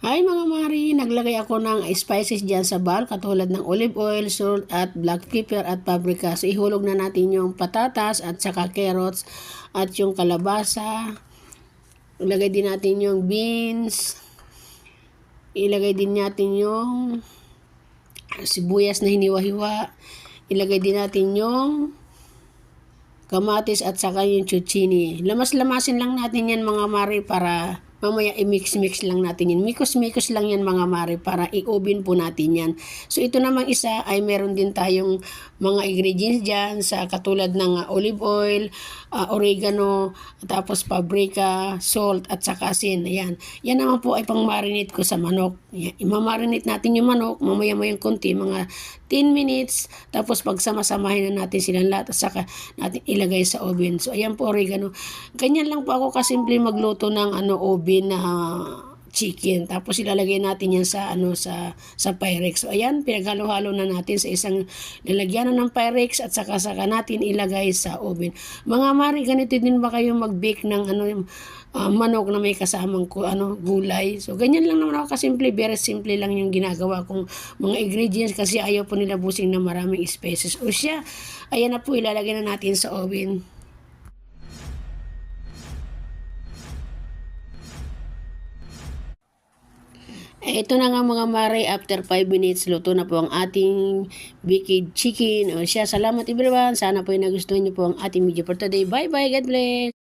Hi mga mari, naglagay ako ng spices dyan sa bowl katulad ng olive oil, salt at black pepper at paprika. So ihulog na natin yung patatas at saka carrots at yung kalabasa. Ilagay din natin yung beans. Ilagay din natin yung sibuyas na hiniwa-hiwa. Ilagay din natin yung kamatis at saka yung chuchini. Lamas-lamasin lang natin yan mga mari para mamaya i-mix-mix lang natin yan. Mikos-mikos lang yan mga mari para i-oven po natin yan. So ito namang isa ay meron din tayong mga ingredients dyan sa katulad ng olive oil, oregano, tapos paprika, salt at saka asin. Ayan. Yan naman po ay pang marinate ko sa manok. Imamarinate natin yung manok, mamaya-mayang konti, mga 10 minutes. Tapos pagsama-samahin na natin silang lahat at saka natin ilagay sa oven. So ayan po oregano. Ganyan lang po ako kasimple magluto ng oven na chicken. Tapos ilalagay natin yan sa sa Pyrex. So ayan, pinaghalo-halo na natin sa isang lalagyanan ng Pyrex at saka natin ilagay sa oven. Mga mari, ganito din ba kayo mag-bake ng manok na may kasamang gulay? So ganyan lang naman ako kasimple, very simple lang yung ginagawa kong mga ingredients kasi ayaw po nila busing na maraming spices. O siya, ayan na po, ilalagay na natin sa oven. Ito na nga mga mare, after 5 minutes, luto na po ang ating baked chicken. O siya, salamat everyone. Sana po yung nagustuhan niyo po ang ating video for today. Bye bye, God bless!